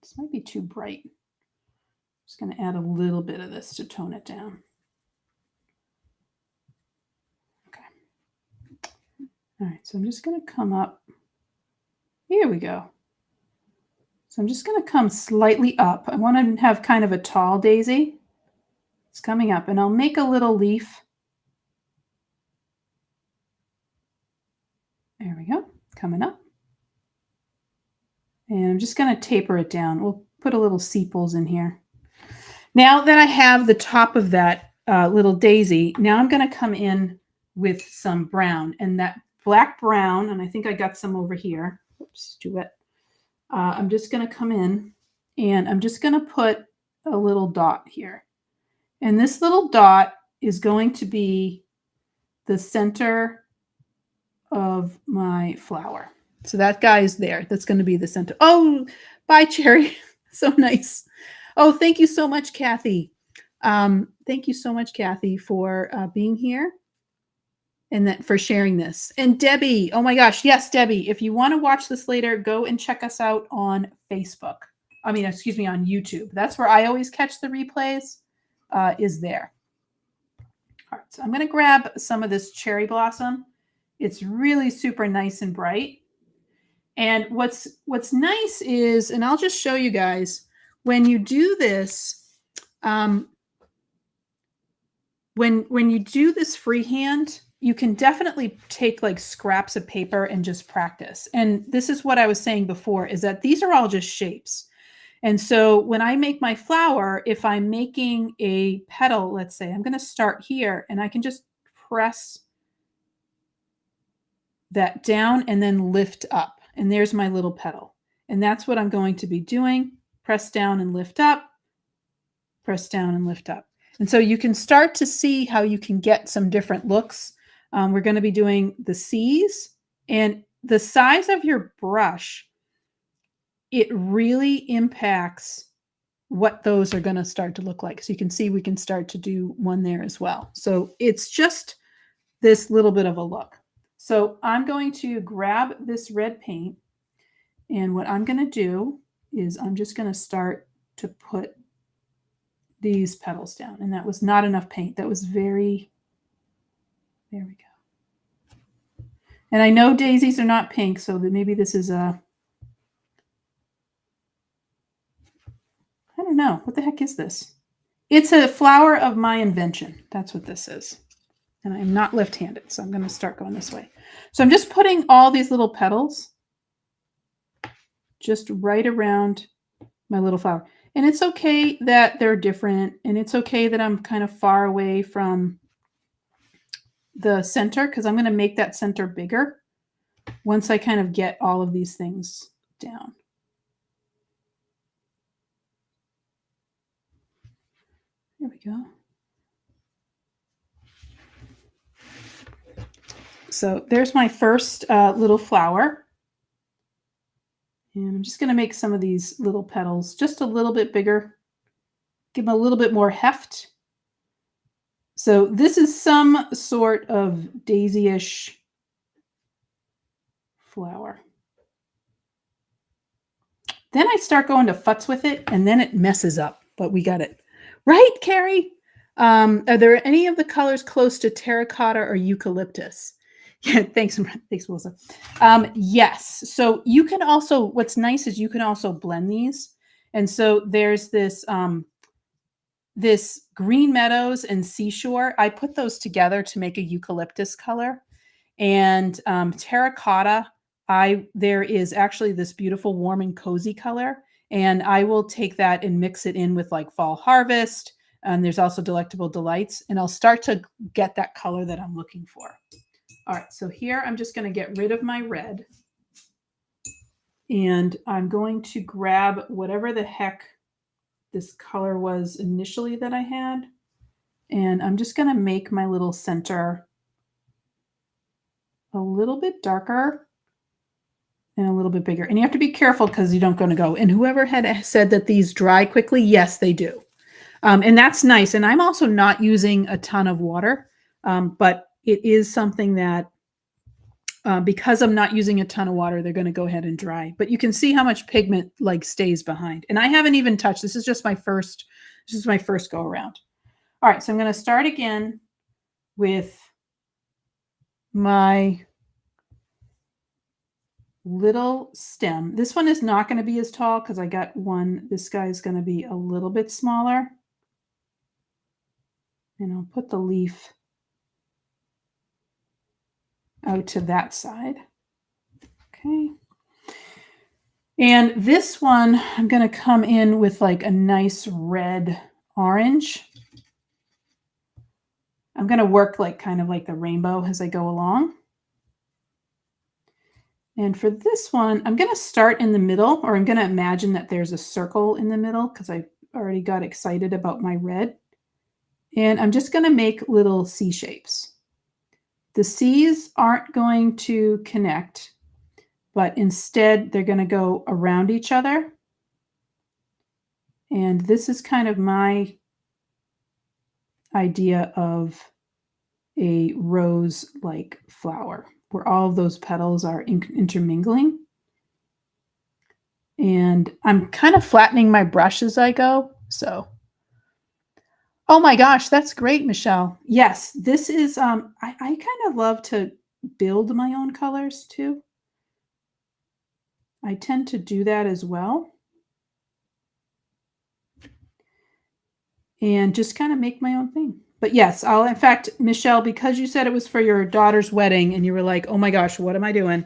This might be too bright. I'm just going to add a little bit of this to tone it down. Okay. All right, so I'm just going to come up. Here we go. So I'm just going to come slightly up. I want to have kind of a tall daisy. It's coming up, and I'll make a little leaf. There we go, coming up. And I'm just going to taper it down. We'll put a little sepals in here. Now that I have the top of that little daisy, now I'm going to come in with some brown. And that black brown, and I think I got some over here. Oops, too wet. I'm just going to come in, and I'm just going to put a little dot here. And this little dot is going to be the center of my flower. So that guy is there. That's going to be the center. Oh, bye, Cherry. So nice. Oh, thank you so much, Kathy. Thank you so much, Kathy, for being here and for sharing this. And Debbie, oh my gosh. Yes, Debbie, if you want to watch this later, go and check us out on Facebook. On YouTube. That's where I always catch the replays, is there. All right, so I'm going to grab some of this cherry blossom. It's really super nice and bright. And what's nice is, and I'll just show you guys, when you do this, when you do this freehand, you can definitely take like scraps of paper and just practice. And this is what I was saying before, is that these are all just shapes. And so when I make my flower, if I'm making a petal, let's say, I'm going to start here, and I can just press that down and then lift up. And there's my little petal. And that's what I'm going to be doing. Press down and lift up, press down and lift up. And so you can start to see how you can get some different looks. We're going to be doing the C's, and the size of your brush, it really impacts what those are going to start to look like. So you can see we can start to do one there as well. So it's just this little bit of a look. So I'm going to grab this red paint, and what I'm going to do is I'm just going to start to put these petals down. And that was not enough paint. That was there we go. And I know daisies are not pink, so that maybe this is I don't know. What the heck is this? It's a flower of my invention. That's what this is. And I'm not left-handed, so I'm going to start going this way. So I'm just putting all these little petals just right around my little flower. And it's okay that they're different, and it's okay that I'm kind of far away from the center, because I'm going to make that center bigger once I kind of get all of these things down. There we go. So there's my first little flower. And I'm just going to make some of these little petals just a little bit bigger, give them a little bit more heft. So this is some sort of daisy-ish flower. Then I start going to futz with it, and then it messes up, but we got it. Right, Carrie? Are there any of the colors close to terracotta or eucalyptus? Yeah, thanks, Melissa. Yes. So you can also, what's nice is you can also blend these. And so there's this this green meadows and seashore. I put those together to make a eucalyptus color. And terracotta, there is actually this beautiful warm and cozy color. And I will take that and mix it in with like fall harvest. And there's also delectable delights. And I'll start to get that color that I'm looking for. All right, so here I'm just going to get rid of my red. And I'm going to grab whatever the heck this color was initially that I had. And I'm just going to make my little center a little bit darker and a little bit bigger. And you have to be careful because you don't going to go. And whoever had said that these dry quickly, yes, they do. And that's nice. And I'm also not using a ton of water, but it is something that because I'm not using a ton of water, they're going to go ahead and dry. But you can see how much pigment like stays behind. And I haven't even touched. This is my first go around. All right, so I'm going to start again with my little stem. This one is not going to be as tall because I got one. This guy is going to be a little bit smaller. And I'll put the leaf out to that side. Okay. And this one, I'm going to come in with like a nice red orange. I'm going to work like kind of like the rainbow as I go along. And for this one, I'm going to start in the middle, or I'm going to imagine that there's a circle in the middle because I already got excited about my red. And I'm just going to make little C shapes. The C's aren't going to connect, but instead they're going to go around each other. And this is kind of my idea of a rose-like flower, where all of those petals are intermingling. And I'm kind of flattening my brush as I go. So, oh my gosh, that's great, Michelle. Yes, this is, I kind of love to build my own colors too. I tend to do that as well. And just kind of make my own thing. But yes, in fact, Michelle, because you said it was for your daughter's wedding and you were like, oh my gosh, what am I doing?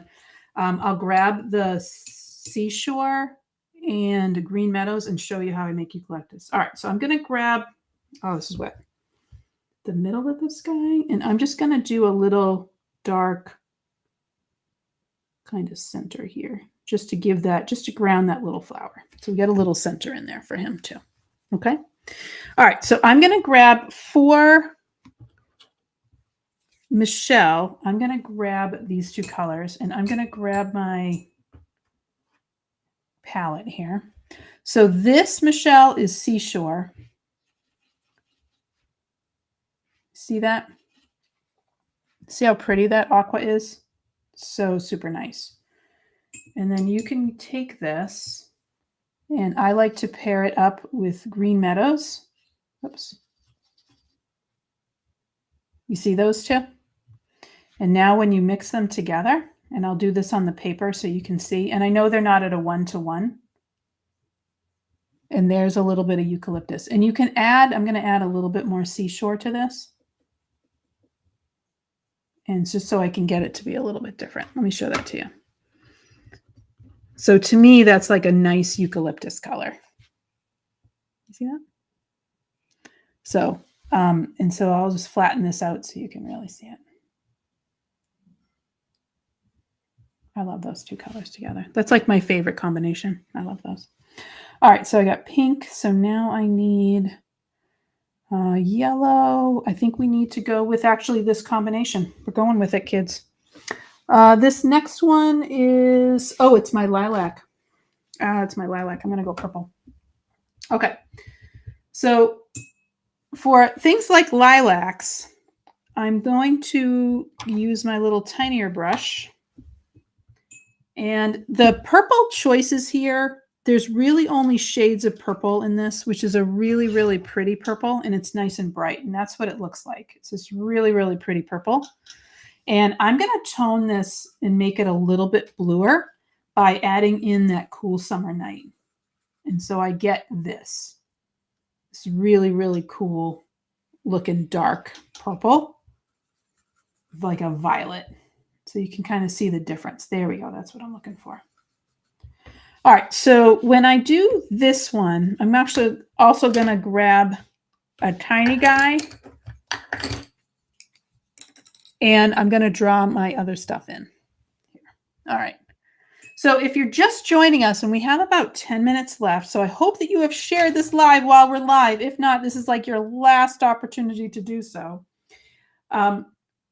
I'll grab the seashore and green meadows and show you how I make eucalyptus. All right, so I'm going to grab, oh, this is wet, the middle of this guy. And I'm just going to do a little dark kind of center here, just to give that, just to ground that little flower. So we got a little center in there for him too. Okay. All right, so I'm going to grab for Michelle, I'm going to grab these two colors and I'm going to grab my palette here. So this, Michelle, is Seashore. See that? See how pretty that aqua is? So super nice. And then you can take this, and I like to pair it up with Green Meadows. Oops. You see those two? And now when you mix them together, and I'll do this on the paper so you can see, and I know they're not at a 1-to-1. And there's a little bit of eucalyptus. And you can add, I'm going to add a little bit more seashore to this. And it's just so I can get it to be a little bit different. Let me show that to you. So to me, that's like a nice eucalyptus color. You see that? So, and so I'll just flatten this out so you can really see it. I love those two colors together. That's like my favorite combination. I love those. All right, so I got pink. So now I need yellow. I think we need to go with actually this combination. We're going with it, kids. This next one is, oh, it's my lilac. It's my lilac. I'm going to go purple. Okay. So for things like lilacs, I'm going to use my little tinier brush. And the purple choices here, there's really only shades of purple in this, which is a really, really pretty purple, and it's nice and bright, and that's what it looks like. It's this really, really pretty purple. And I'm going to tone this and make it a little bit bluer by adding in that cool summer night. And so I get this really, really cool looking dark purple, like a violet. So you can kind of see the difference. There we go. That's what I'm looking for. All right. So when I do this one, I'm actually also going to grab a tiny guy and I'm going to draw my other stuff in here. All right. So if you're just joining us, and we have about 10 minutes left, so I hope that you have shared this live while we're live. If not, this is like your last opportunity to do so.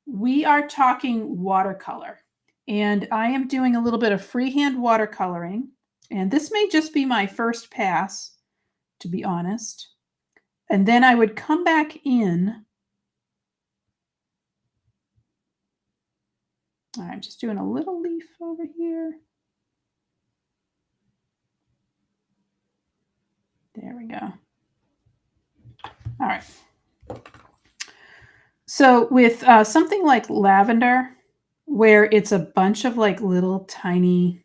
We are talking watercolor, and I am doing a little bit of freehand watercoloring, and this may just be my first pass, to be honest. And then I would come back in. All right, I'm just doing a little leaf over here. There we go. All right. So with something like lavender, where it's a bunch of like little tiny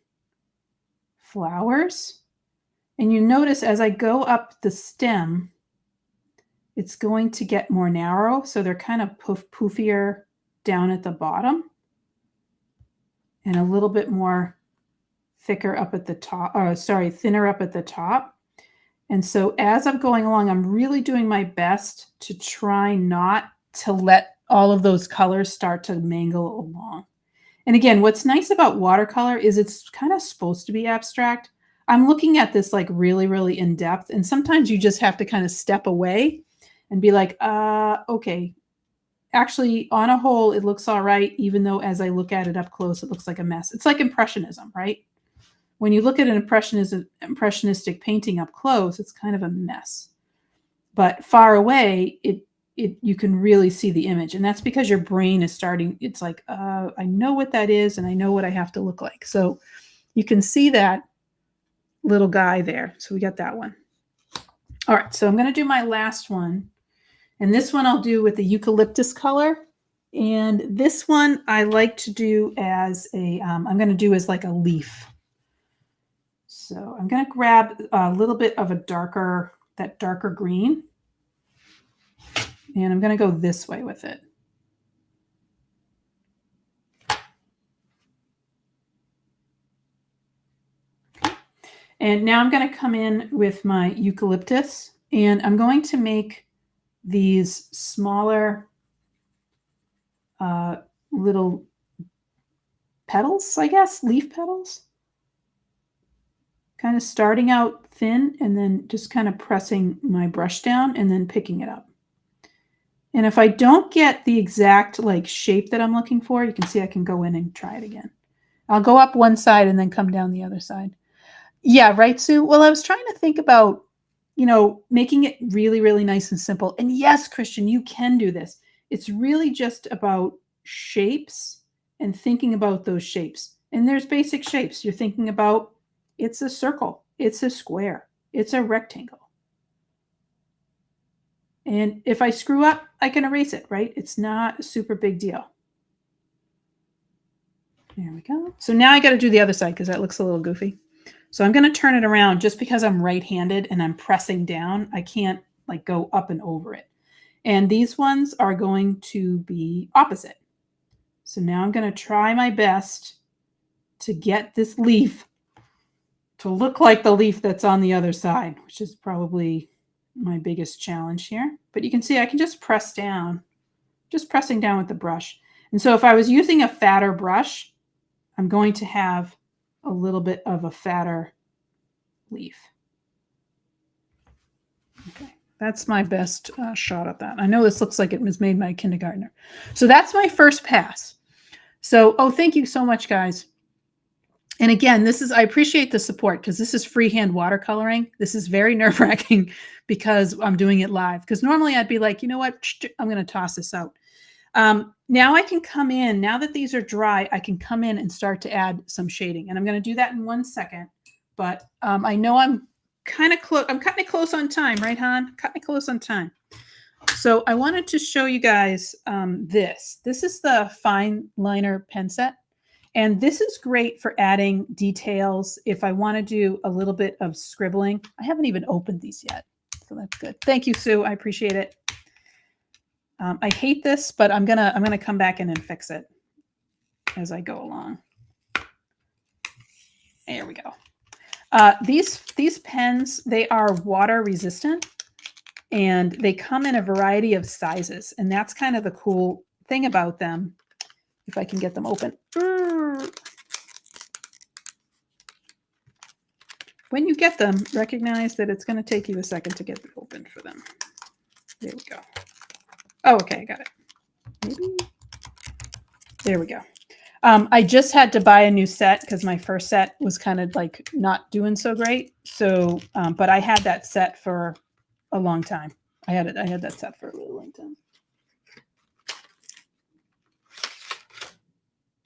flowers, and you notice as I go up the stem, it's going to get more narrow. So they're kind of poofier down at the bottom and a little bit more thicker up at the top, thinner up at the top. And so as I'm going along, I'm really doing my best to try not to let all of those colors start to mingle along. And again, what's nice about watercolor is it's kind of supposed to be abstract. I'm looking at this like really, really in depth. And sometimes you just have to kind of step away and be like, okay, actually on a whole, it looks all right. Even though as I look at it up close, it looks like a mess. It's like Impressionism, right? When you look at an impressionistic painting up close, it's kind of a mess. But far away, you can really see the image. And that's because your brain is starting, it's like, I know what that is, and I know what I have to look like. So you can see that little guy there. So we got that one. All right, so I'm going to do my last one. And this one I'll do with the eucalyptus color. And this one I like to do as a, I'm going to do as like a leaf. So I'm going to grab a little bit of that darker green. And I'm going to go this way with it. And now I'm going to come in with my eucalyptus, and I'm going to make these smaller little petals, I guess, leaf petals. Kind of starting out thin and then just kind of pressing my brush down and then picking it up. And if I don't get the exact like shape that I'm looking for, you can see I can go in and try it again. I'll go up one side and then come down the other side. Yeah, right, Sue? Well, I was trying to think about, making it really, really nice and simple. And yes, Christian, you can do this. It's really just about shapes and thinking about those shapes. And there's basic shapes. You're thinking about it's a circle, it's a square, it's a rectangle. And if I screw up, I can erase it, right? It's not a super big deal. There we go. So now I got to do the other side because that looks a little goofy. So I'm going to turn it around just because I'm right-handed and I'm pressing down. I can't like go up and over it. And these ones are going to be opposite. So now I'm going to try my best to get this leaf to look like the leaf that's on the other side, which is probably my biggest challenge here. But you can see I can just press down, just pressing down with the brush. And so if I was using a fatter brush, I'm going to have a little bit of a fatter leaf. Okay, that's my best shot at that. I know this looks like it was made by a kindergartner. So that's my first pass. So, thank you so much, guys. And again, I appreciate the support because this is freehand watercoloring. This is very nerve-wracking because I'm doing it live. Because normally I'd be like, you know what, I'm going to toss this out. now I can come in, now that these are dry, I can come in and start to add some shading. And I'm going to do that in 1 second. But I know I'm kind of close. I'm cutting it close on time, right, Han? Cutting it close on time. So I wanted to show you guys this. This is the fine liner pen set. And this is great for adding details if I want to do a little bit of scribbling. I haven't even opened these yet, so that's good. Thank you, Sue. I appreciate it. I hate this, but I'm gonna come back in and fix it as I go along. There we go. These pens, they are water resistant, and they come in a variety of sizes, and that's kind of the cool thing about them. If I can get them open. When you get them, recognize that it's going to take you a second to get them open for them. There we go. Oh, okay, I got it. Maybe. There we go. I just had to buy a new set because my first set was kind of like not doing so great. So, but I had that set for a long time. I had that set for a really long time.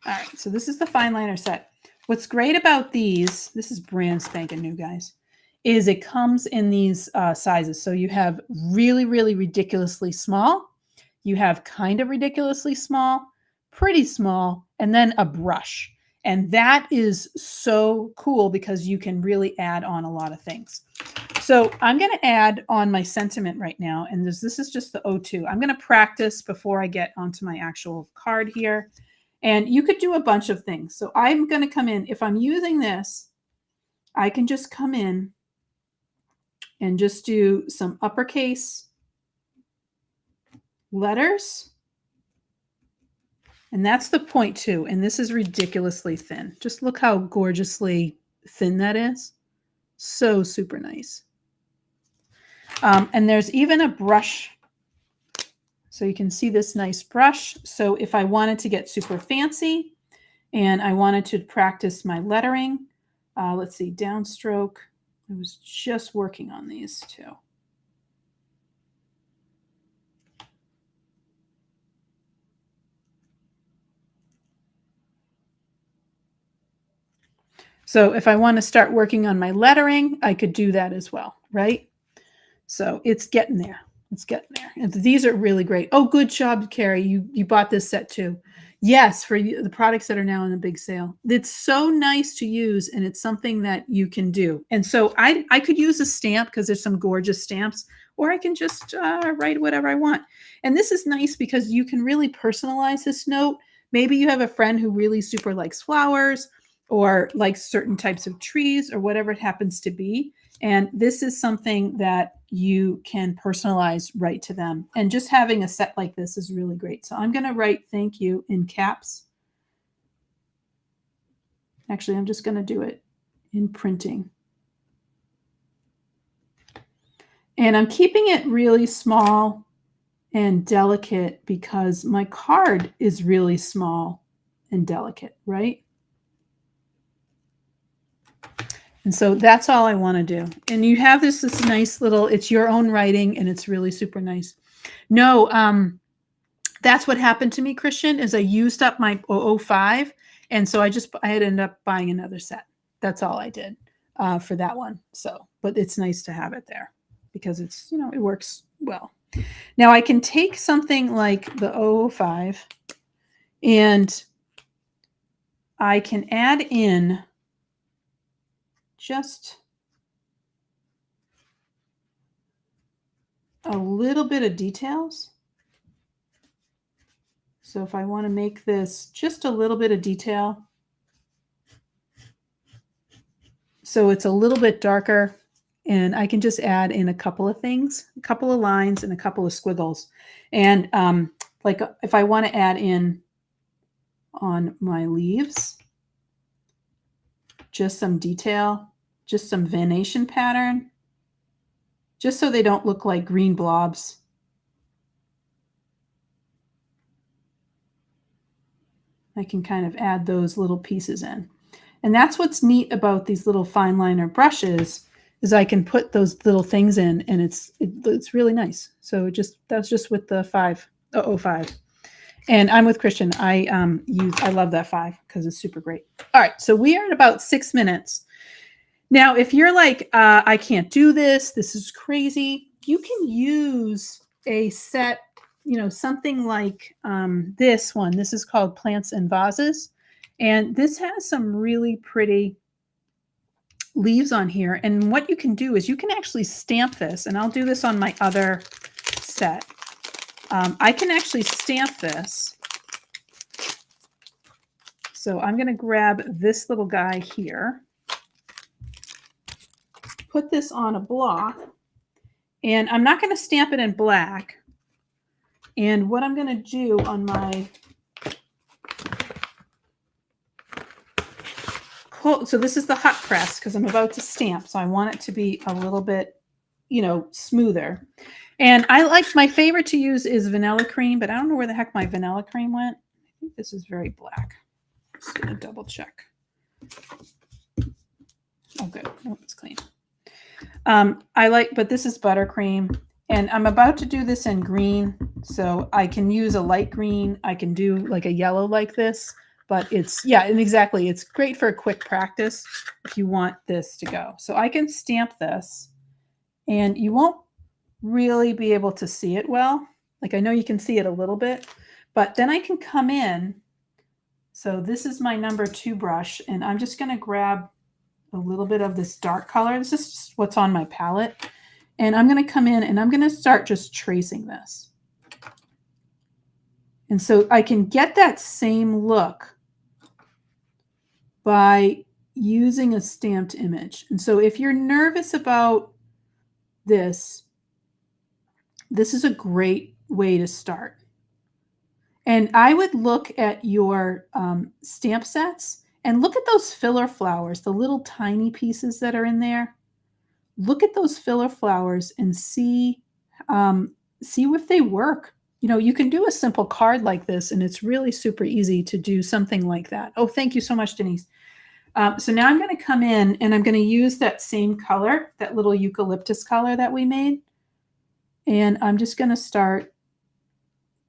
All right, so this is the fine liner set. What's great about these, this is brand spanking new, guys, is it comes in these sizes. So you have really, really ridiculously small. You have kind of ridiculously small, pretty small, and then a brush. And that is so cool because you can really add on a lot of things. So I'm going to add on my sentiment right now. And this is just the O2. I'm going to practice before I get onto my actual card here. And you could do a bunch of things. So I'm going to come in. If I'm using this, I can just come in and just do some uppercase letters. And that's the 0.2. And this is ridiculously thin. Just look how gorgeously thin that is. So super nice. And there's even a brush. So you can see this nice brush. So if I wanted to get super fancy and I wanted to practice my lettering, let's see, downstroke. I was just working on these too. So if I want to start working on my lettering, I could do that as well, right? So it's getting there. It's getting there. And these are really great. Oh, good job, Carrie. You bought this set too. Yes, for the products that are now in the big sale. It's so nice to use, and it's something that you can do. And so I could use a stamp because there's some gorgeous stamps, or I can just write whatever I want. And this is nice because you can really personalize this note. Maybe you have a friend who really super likes flowers or likes certain types of trees or whatever it happens to be. And this is something that you can personalize right to them. And just having a set like this is really great. So I'm going to write thank you in caps. Actually, I'm just going to do it in printing. And I'm keeping it really small and delicate because my card is really small and delicate, right? And so that's all I want to do. And you have this nice little, it's your own writing, and it's really super nice. No, that's what happened to me, Christian, is I used up my 005. And so I had ended up buying another set. That's all I did for that one. So, but it's nice to have it there because it's, it works well. Now I can take something like the 005 and I can add in just a little bit of details. So if I want to make this just a little bit of detail, so it's a little bit darker, and I can just add in a couple of things, a couple of lines and a couple of squiggles. And like if I want to add in on my leaves, just some detail, just some venation pattern, just so they don't look like green blobs. I can kind of add those little pieces in. And that's what's neat about these little fine liner brushes is I can put those little things in, and it's really nice. So that's just with the 05. And I'm with Christian. I love that 5 because it's super great. All right, so we are at about 6 minutes. Now, if you're like, I can't do this, this is crazy, you can use a set, something like this one. This is called Plants and Vases. And this has some really pretty leaves on here. And what you can do is you can actually stamp this. And I'll do this on my other set. I can actually stamp this. So I'm going to grab this little guy here, put this on a block, and I'm not going to stamp it in black. And what I'm going to do on my so this is the hot press because I'm about to stamp. So I want it to be a little bit, smoother. And my favorite to use is vanilla cream, but I don't know where the heck my vanilla cream went. I think this is very black. Just going to double check. Oh, good. Oh, it's clean. But this is buttercream. And I'm about to do this in green. So I can use a light green. I can do like a yellow like this. But and exactly. It's great for a quick practice if you want this to go. So I can stamp this. And you won't really be able to see it well. Like I know you can see it a little bit. But then I can come in. So this is my number 2 brush. And I'm just going to grab a little bit of this dark color. This is just what's on my palette. And I'm going to come in and I'm going to start just tracing this. And so I can get that same look by using a stamped image. And so if you're nervous about this, this is a great way to start. And I would look at your stamp sets and look at those filler flowers, the little tiny pieces that are in there. Look at those filler flowers and see if they work. You can do a simple card like this, and it's really super easy to do something like that. Oh, thank you so much, Denise. So now I'm going to come in, and I'm going to use that same color, that little eucalyptus color that we made. And I'm just going to start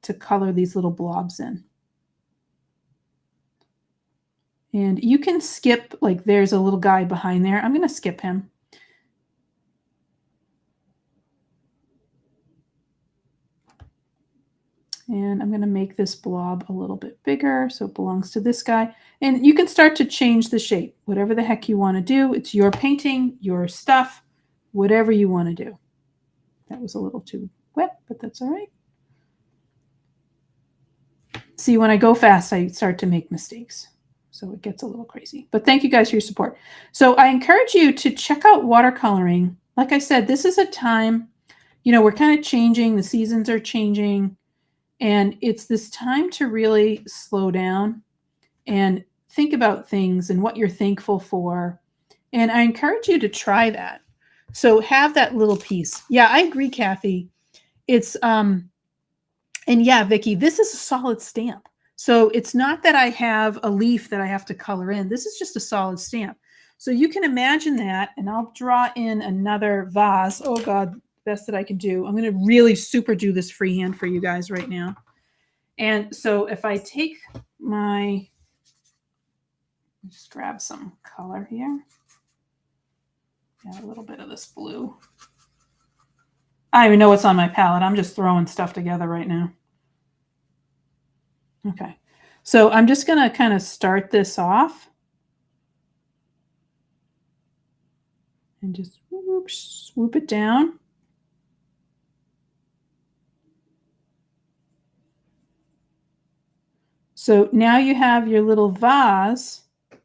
to color these little blobs in. And you can skip, like there's a little guy behind there. I'm going to skip him. And I'm going to make this blob a little bit bigger so it belongs to this guy. And you can start to change the shape, whatever the heck you want to do. It's your painting, your stuff, whatever you want to do. That was a little too wet, but that's all right. See, when I go fast, I start to make mistakes. So it gets a little crazy. But thank you guys for your support. So I encourage you to check out watercoloring. Like I said, this is a time, we're kind of changing. The seasons are changing. And it's this time to really slow down and think about things and what you're thankful for. And I encourage you to try that. So have that little piece. Yeah, I agree, Kathy. It's, and yeah, Vicki, this is a solid stamp. So it's not that I have a leaf that I have to color in. This is just a solid stamp. So you can imagine that, and I'll draw in another vase. Oh God, best that I can do. I'm going to really super do this freehand for you guys right now. And so if I take just grab some color here. Got a little bit of this blue. I don't even know what's on my palette. I'm just throwing stuff together right now. Okay. So I'm just going to kind of start this off. And just swoop it down. So now you have your little vase. I'm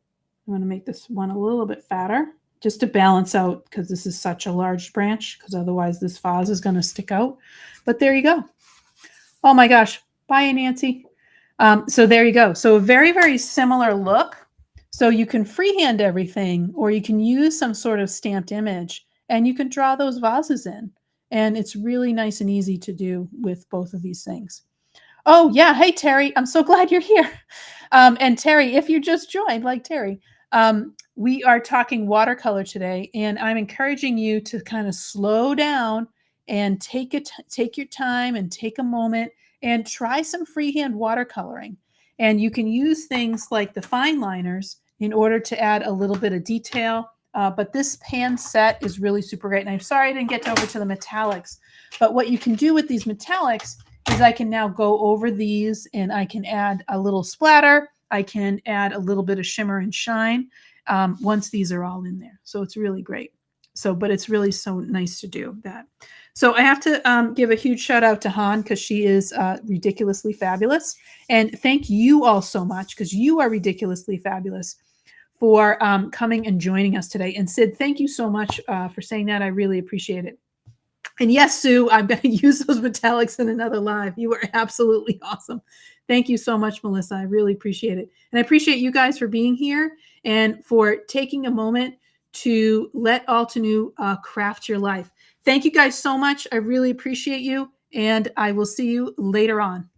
going to make this one a little bit fatter just to balance out because this is such a large branch because otherwise this vase is going to stick out. But there you go. Oh my gosh. Bye, Nancy. So there you go. So a very, very similar look. So you can freehand everything or you can use some sort of stamped image and you can draw those vases in. And it's really nice and easy to do with both of these things. Oh, yeah. Hey, Terry, I'm so glad you're here. And Terry, if you just joined, like Terry, we are talking watercolor today, and I'm encouraging you to kind of slow down and take your time and take a moment and try some freehand watercoloring. And you can use things like the fine liners in order to add a little bit of detail. But this pan set is really super great. And I'm sorry I didn't get over to the metallics. But what you can do with these metallics is I can now go over these and I can add a little splatter. I can add a little bit of shimmer and shine once these are all in there. So it's really great. So, but it's really so nice to do that. So I have to give a huge shout out to Han because she is ridiculously fabulous. And thank you all so much because you are ridiculously fabulous for coming and joining us today. And Sid, thank you so much for saying that. I really appreciate it. And yes, Sue, I'm going to use those metallics in another live. You are absolutely awesome. Thank you so much, Melissa. I really appreciate it. And I appreciate you guys for being here and for taking a moment to let Altenew craft your life. Thank you guys so much. I really appreciate you. And I will see you later on.